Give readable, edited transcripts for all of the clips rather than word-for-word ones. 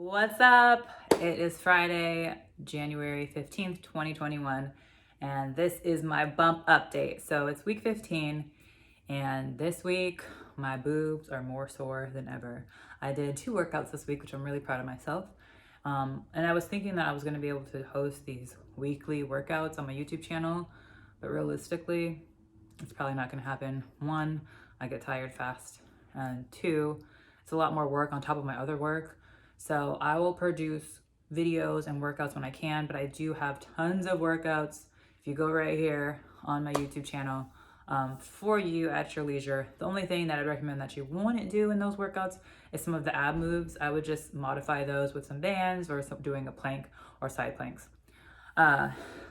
What's up? It is Friday, January 15th, 2021, and this is my bump update. So it's week 15, and this week my boobs are more sore than ever. I did 2 workouts this week, which I'm really proud of myself. And I was thinking that I was going to be able to host these weekly workouts on my YouTube channel, but realistically, it's probably not going to happen. 1, I get tired fast, and 2, it's a lot more work on top of my other work. So I will produce videos and workouts when I can, but I do have tons of workouts. If you go right here on my YouTube channel, for you at your leisure. The only thing that I'd recommend that you wouldn't do in those workouts is some of the ab moves. I would just modify those with some bands or doing a plank or side planks.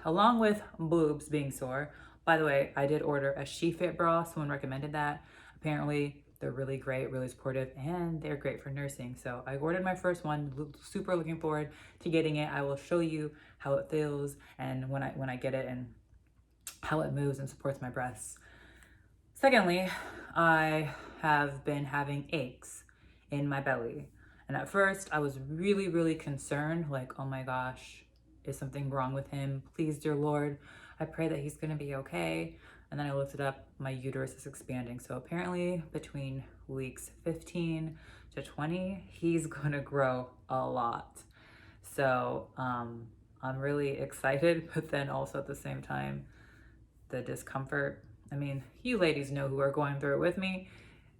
Along with boobs being sore, by the way, I did order a Shefit bra. Someone recommended that. Apparently, they're really great, really supportive, and they're great for nursing. So I ordered my first one, super looking forward to getting it. I will show you how it feels and when I get it and how it moves and supports my breasts. Secondly, I have been having aches in my belly. And at first I was really concerned, like, oh my gosh, is something wrong with him? Please, dear Lord, I pray that he's gonna be okay. And then I looked it up, my uterus is expanding. So apparently between weeks 15 to 20, he's gonna grow a lot. So I'm really excited, but then also at the same time, the discomfort. I mean, you ladies know who are going through it with me.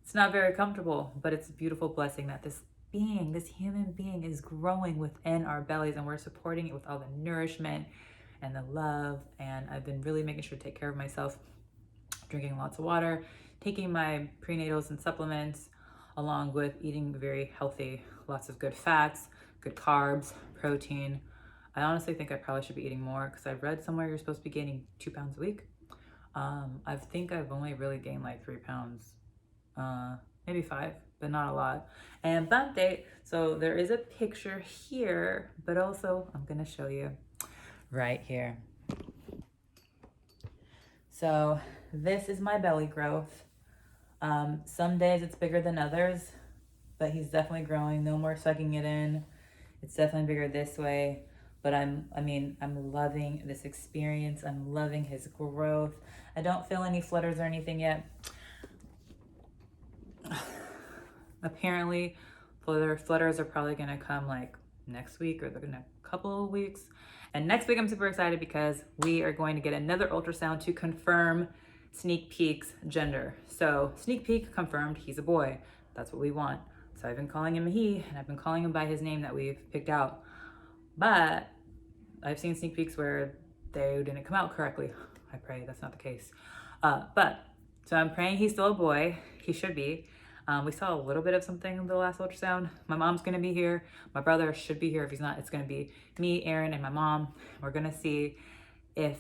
It's not very comfortable, but it's a beautiful blessing that this human being is growing within our bellies, and we're supporting it with all the nourishment and the love. And I've been really making sure to take care of myself, drinking lots of water, taking my prenatals and supplements, along with eating very healthy, lots of good fats, good carbs, protein. I honestly think I probably should be eating more because I've read somewhere you're supposed to be gaining 2 pounds a week. I think I've only really gained like 3 pounds, maybe 5, but not a lot. And bump date, so there is a picture here, but also I'm gonna show you right here. So this is my belly growth. Some days it's bigger than others, but he's definitely growing. No more sucking it in. It's definitely bigger this way. But I'm loving this experience. I'm loving his growth. I don't feel any flutters or anything yet. Apparently, flutters are probably gonna come like next week or in a couple of weeks. And next week I'm super excited because we are going to get another ultrasound to confirm sneak peek's gender. So sneak peek confirmed, he's a boy. That's what we want. So I've been calling him he, and I've been calling him by his name that we've picked out. But I've seen sneak peeks where they didn't come out correctly. I pray that's not the case. So I'm praying he's still a boy. He should be. We saw a little bit of something in the last ultrasound. My mom's gonna be here. My brother should be here. If he's not, it's gonna be me, Aaron, and my mom. We're gonna see if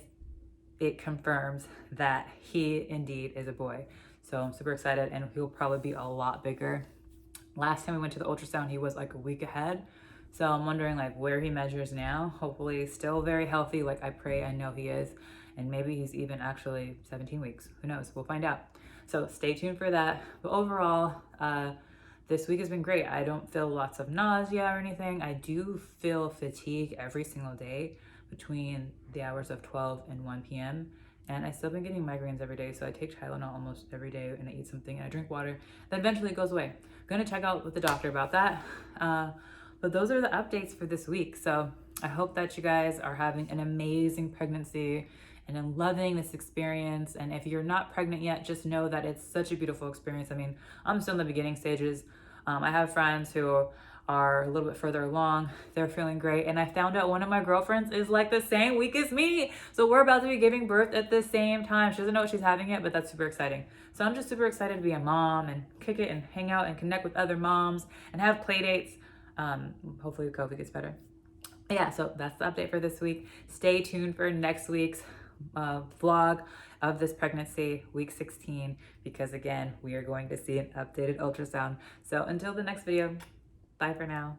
it confirms that he indeed is a boy. So I'm super excited, and he'll probably be a lot bigger. Last time we went to the ultrasound, he was like a week ahead. So I'm wondering like where he measures now. Hopefully he's still very healthy, like I pray, I know he is. And maybe he's even actually 17 weeks. Who knows? We'll find out. So stay tuned for that. But overall, this week has been great. I don't feel lots of nausea or anything. I do feel fatigue every single day between the hours of 12 and 1 p.m. And I still been getting migraines every day. So I take Tylenol almost every day, and I eat something and I drink water. Then eventually it goes away. I'm gonna check out with the doctor about that. But those are the updates for this week. So I hope that you guys are having an amazing pregnancy and I'm loving this experience. And if you're not pregnant yet, just know that it's such a beautiful experience. I mean, I'm still in the beginning stages. I have friends who are a little bit further along. They're feeling great. And I found out one of my girlfriends is like the same week as me. So we're about to be giving birth at the same time. She doesn't know what she's having yet, but that's super exciting. So I'm just super excited to be a mom and kick it and hang out and connect with other moms and have play dates. Hopefully COVID gets better. But yeah, so that's the update for this week. Stay tuned for next week's vlog of this pregnancy, week 16, because again, we are going to see an updated ultrasound. So until the next video, bye for now.